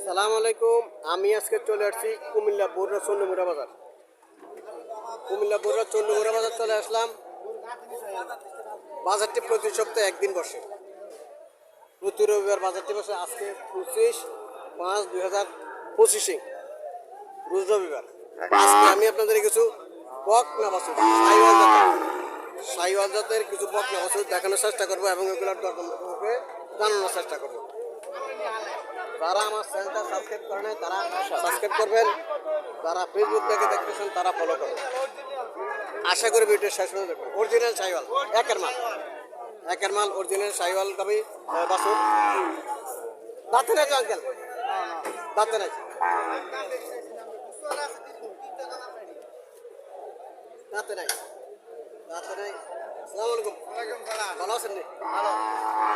আসসালামু আলাইকুম। আমি আজকে চলে আসছি কুমিল্লা বরুড়া চন্ডমুড়া বাজার। কুমিল্লা বরুড়া চন্ডমুড়া বাজার চলে আসলাম। বাজারটি প্রতি সপ্তাহে একদিন বসে, প্রতি রবিবার বাজারটি বসে। আজকে 25/5/2025 রোজ রবিবার। আজকে আমি আপনাদের কিছু বকনা বাছুর, সাইওয়াল জাতের কিছু বকনা বাছুর দেখানোর চেষ্টা করবো এবং এগুলোর দরদাম জানানোর চেষ্টা করবো। যারা আমার চ্যানেলটা সাবস্ক্রাইব করে নেয় তারা সাবস্ক্রাইব করবেন, যারা ফেসবুক থেকে দেখতেছেন তারা ফলো করবেন। আশা করি ভিডিও শেষ পর্যন্ত দেখবেন। অরিজিনাল সাইওয়াল, একের মাল অরিজিনাল সাইওয়াল কবি বাছুর। দাঁতে নাই তো আঙ্কেল? দাঁতে নাই, দাঁতে নাই, দাঁতে নাই। আসসালামু আলাইকুম। ভালো আছেন?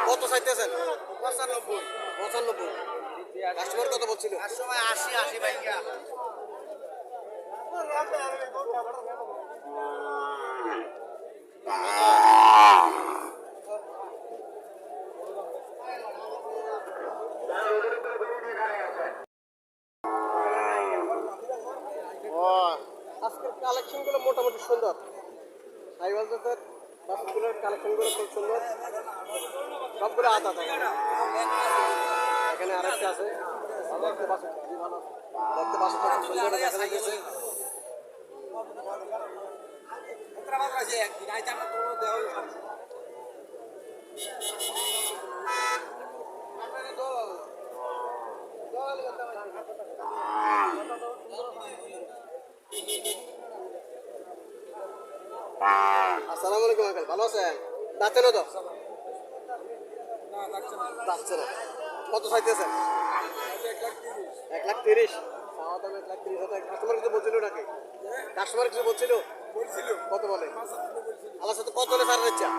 কত চাইতেছেন? 95। কাস্টমার কত বলছিল? 80 ভাইয়া। আজকের কালেকশনগুলো মোটামুটি সুন্দর। সাইওয়াল জাতের বাছুরগুলোর কালেকশনগুলো খুব সুন্দর, সবগুলো আদা থাকে। এখানে আরেকটা আছে, দেখতে বাছুর খুব সুন্দর দেখা যাচ্ছে। আসসালামু আলাইকুম আঙ্কেল, ভালো আছেন? দাঁতে না তো? যাচ্ছে না। কত চাইতেছেন? 1,30,000। চাওয়া দাম 1,30,000। কাস্টমার কিছু বলছিল নাকি? কাস্টমার কিছু বলছিল? কত বলে? আল্লাহ সাথে কত হলে ছাড়ার ইচ্ছা?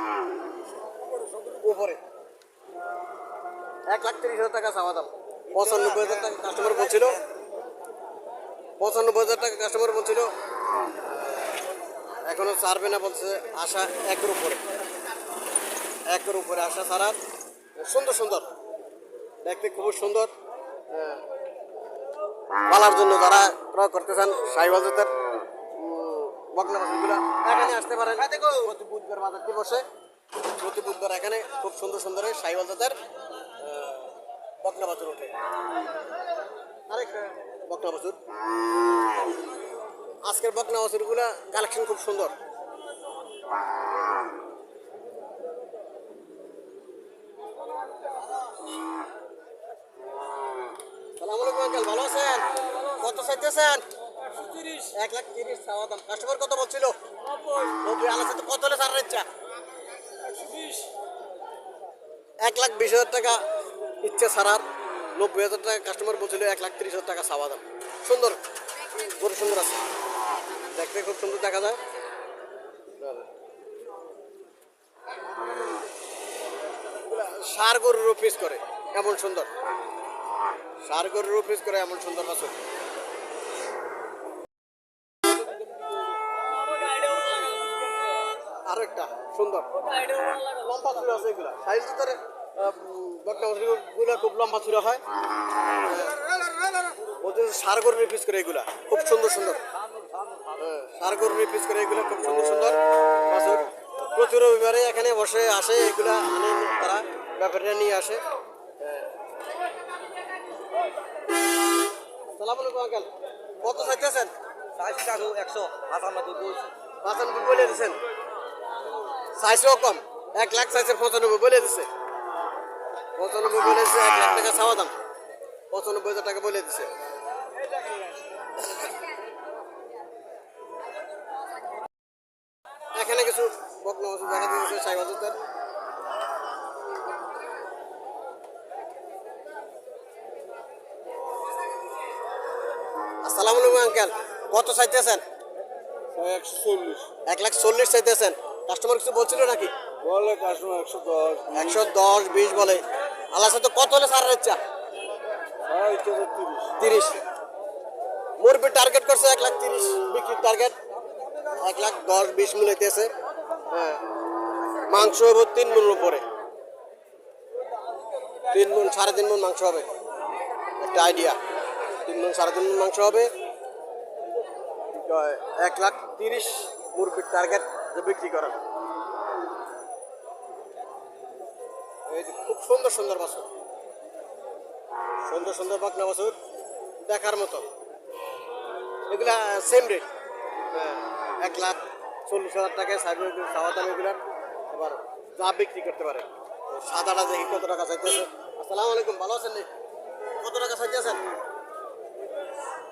উপরে 1,30,000 টাকা চাওয়া দাম। 95,000 টাকা কাস্টমার বলছিল। 95,000 টাকা কাস্টমার বলছিল। এখনো ছাড়বে না বলছে। আশা একের উপরে আশা ছাড়ার। সুন্দর সুন্দর দেখতে, খুব সুন্দর। পালার জন্য যারা ক্রয় করতে চান সাইওয়াল জাতের বকনা বাছুরগুলো এখানে আসতে পারেন। প্রতি বুধবার বাজারটি বসে, প্রতি বুধবার এখানে খুব সুন্দর সুন্দর সাইওয়াল জাতের বকনা বাছুর ওঠে। আরেক বকনা বাছুর, আজকের বকনা বাছুরগুলো কালেকশন খুব সুন্দর। সালাম আলাইকুম আঙ্কেল, ভালো আছেন? কত চাইতেছেন? 1,30,000 চাওয়া দাম। কাস্টমার কত বলছিল? 90। আলাদা তো কত হলে ছাড়ার ইচ্ছা? 1,20,000 টাকা ইচ্ছে ছাড়ার। 90,000 টাকা কাস্টমার বলছিল। 1,30,000 টাকা চাওয়া দাম। সুন্দর গরু, সুন্দর আছে দেখতে, খুব সুন্দর দেখা যায়। ষাঁড় গরুর পিস করে এমন সুন্দর, ষাঁড় গরুর পিস করে এমন সুন্দর বাছুর। আরো একটা সুন্দর লম্বা ছুরা আছে। এগুলা সাইজ ধরে বকনা বাছুরগুলো খুব লম্বা ছুরা হয়। ওদের ষাঁড় গরুর পিস করে এগুলা খুব সুন্দর সুন্দর। ষাঁড় গরুর পিস করে এগুলো খুব সুন্দর সুন্দর বাছুর। প্রতি রবিবারে এখানে বসে আসে, এগুলা আনে তারা, ব্যাপারীরা নিয়ে আসে। সালাম আলাইকুম আঙ্কেল, কত চাইতেছেন? 195 বলে দিচ্ছেন। চাইছেও কম, 1,00,000 চাইছে, 95 বলে দিচ্ছে। 95 বলে দিচ্ছে। 1,00,000 টাকা চাওয়া দাম, 95,000 টাকা বলে দিচ্ছে। এখানে কিছু বকনা বাছুর দেখা দিয়েছে সাইওয়াল জাতের। আসসালামু আলাইকুম আঙ্কেল, কত চাইতেছেন? 1,40,000 চাইতেছেন। কাস্টমার কিছু বলছিল নাকি? বলে কাস্টমার 110, 110-20 বলে। আল্লাহ সাথে কত হলে ছাড়ার ইচ্ছা? 30। মুরবি টার্গেট করছে 1,30,000 বিক্রির টার্গেট। 1,10,20 মিলাইতেছে। হ্যাঁ, মাংস হইব 3 মনের উপরে, 3 মন 3.5 মন মাংস হবে। একটা আইডিয়া। 3 মণ 3.5 মণ মাংস হবে। 1,30,000 মুরগির টার্গেট যে বিক্রি করার। এই যে খুব সুন্দর সুন্দর বাছুর, সুন্দর সুন্দর বকনা বাছুর দেখার মতো। এগুলা সেম রেট, 1,40,000 টাকায় সাইবের চাওয়া দাম এগুলার। এবার যা বিক্রি করতে পারে। সাদাটা দেখি কত টাকা চাইতেছে। আসসালামু আলাইকুম, ভালো আছেন? কত টাকা চাইতেছেন?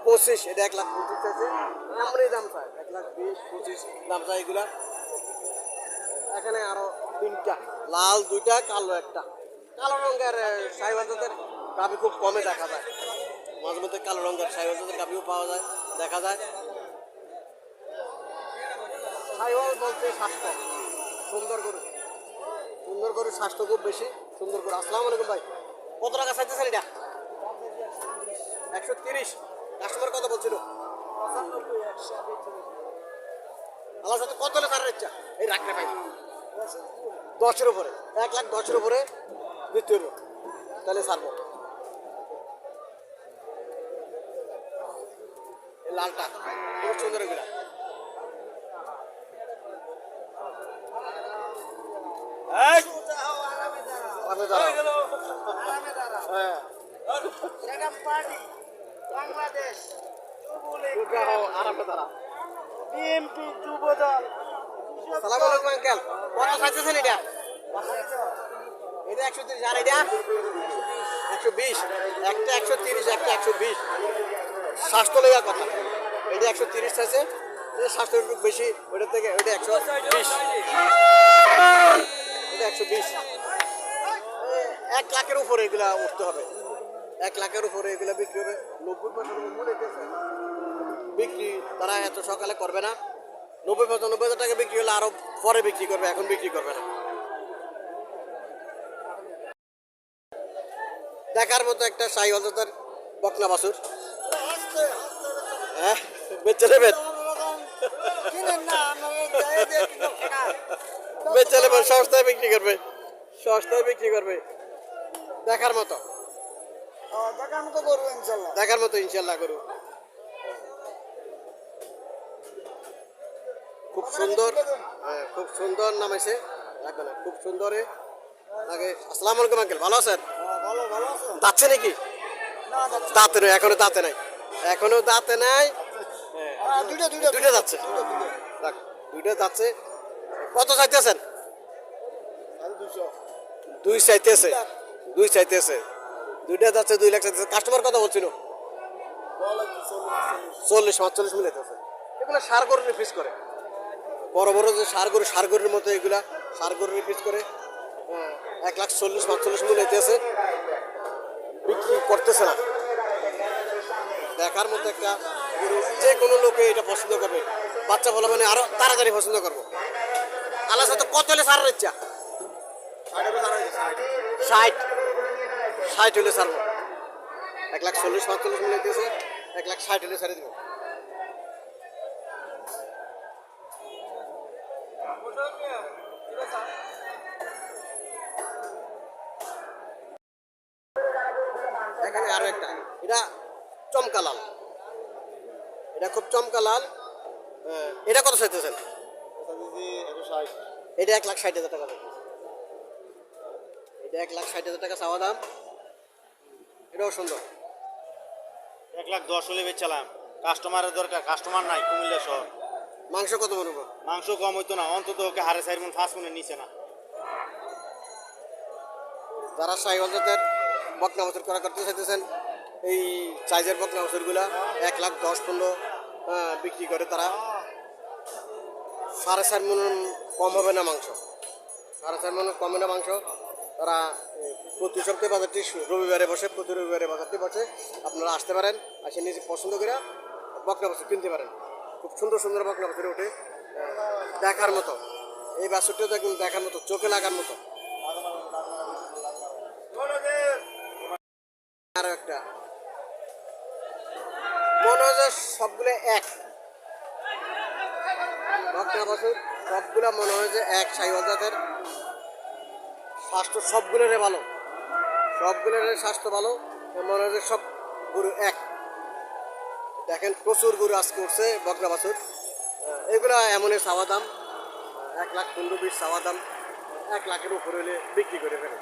25, এটা 1,25,000 চাইছে। আমরাই দাম চাই 1,20,000 25 দাম চাই এগুলা। এখানে আরো 3টা, লাল 2টা, কালো 1টা। কালো রঙের সাইবাজাতের গাভি খুব কমে দেখা যায়। মাঝে মধ্যে কালো রঙের সাইবাজাতের গাভিও পাওয়া যায়, দেখা যায়। সাইওয়াল বলতে স্বাস্থ্য সুন্দর গরু, সুন্দর গরুর স্বাস্থ্য খুব বেশি সুন্দর গরু। আসসালামু আলাইকুম ভাই, কত টাকা চাইতেছেন এটা? 130। কাস্টমার কত বলছিল? আল্লাহ সাথে কত হলে তার ইচ্ছা? এই রাখতে পাই 10-এর উপরে, 1,10,000 উপরে দিতে হবে, তাহলে ছাড়বো। এই লালটা খুব সুন্দর এগুলা। আরামে দাঁড়াও। হ্যাঁ, বাংলাদেশ আরামে দাঁড়া। বিএনপি যুবদল সালাম আলাইকুম আঙ্কেল, কত চাইতেছেন এটা? এটা 130, আর এটা 120। একটা 130, একটা 120। স্বাস্থ্য লেগা কথা। এটা 130 চাইছে, এটা স্বাস্থ্য একটু বেশি ওইটার থেকে। ওইটা 120, এটা 120। 1 লাখের উপরে এগুলা উঠতে হবে, 1 লাখের উপরে এগুলা বিক্রি হবে। 90% মূল্য বিক্রি তারা এত সকালে করবে না। 90,000 টাকা বিক্রি হলে আরো পরে বিক্রি করবে, এখন বিক্রি করবে না। দেখার মতো একটা সাইওয়ালদার বকনা বাছুর। হ্যাঁ, বেচে নেবেন, বেচে নেবেন, সস্তায় বিক্রি করবে, সস্তায় বিক্রি করবে। দেখার মতো, দেখার মতো করবো ইনশাল্লাহ। দেখার মতো ইনশাল্লাহ করু। খুব সুন্দর, হ্যাঁ খুব সুন্দর নামাইছে, লাগবে না, খুব সুন্দর আগে। আসসালামু আলাইকুম আঙ্কেল, ভালো আছেন? ভালো ভালো আছে যাচ্ছে নাকি? দাঁতে নয়, এখনো দাঁতে নাই, এখনো দাঁতে নাই। দুইটা দুইটা দুইটা যাচ্ছে, যাক, দুইটা যাচ্ছে। কত চাইতেছেন? 2 চাইতেছে, 2 চাইতেছে। দুইটা যাচ্ছে, 2 লাখ চাইতেছে। কাস্টমার কথা বলছিল 40-45 মিলাইতেছে। এগুলো সার গরুর পিস করে, বড় বড় যে সার গরুর মতো এগুলা সার গরুর পিস করে। 1,40,45 মিলাইতেছে, বিক্রি করতেছে না। দেখার মতো একটা গরু, যে কোনো লোকে এটা পছন্দ করবে। বাচ্চা বলা মানে আরো তাড়াতাড়ি পছন্দ করবো। আল্লাহ সাথে কত হলে সারার ইচ্ছা? 60 হলে সারবো। 1,40,45 মিলাইতেছে, 1,60,000 হলে সারে দেবো। এখানে আরো একটা, এটা চমকা লাল, এটা খুব চমকা লাল। এটা কত চাইতেছেন? এটা 1,60,000 টাকা চাইতেছে। এটা 1,60,000 টাকা চাওয়া দাম। এটাও সুন্দর। 1,10,000 হলে বেচালাম। কাস্টমারের দরকার, কাস্টমার নাই কুমিল্লা শহর। মাংস কত বলবো? মাংস কম হইতো না, অন্তত ওকে 4.5 মণ 5 মণের নিচে না। যারা সাইওয়ালদের বকনা বছর করা করতে চাইতেছেন, এই সাইজের বকনা বছরগুলা 1,10,15 বিক্রি করে তারা। 4.5 মণ কম হবে না মাংস, 4.5 মণ কম হবে না মাংস। তারা প্রতি সপ্তাহে বাজারটি রবিবারে বসে, প্রতি রবিবারে বাজারটি বসে। আপনারা আসতে পারেন, আসে নিজে পছন্দ করে বকনা বছর কিনতে পারেন। খুব সুন্দর সুন্দর বকনা বছরে ওঠে, দেখার মতো। এই বাছুরটা দেখুন, দেখার মতো, চোখে লাগার মতো। আরো একটা মনে হয় যে সবগুলো এক বকনা বাছুর, সবগুলা মনে হয় যে এক সাইওয়াল জাতের। স্বাস্থ্য সবগুলোরে ভালো, সবগুলোর স্বাস্থ্য ভালো। মনে হয় যে সব গরু এক। দেখেন প্রচুর গরু আজকে উঠছে বকনা বাছুর। এগুলা এমনের চাওয়া দাম 1,15,20 চাওয়া দাম, 1 লাখের উপরে হলে বিক্রি করে ফেলে।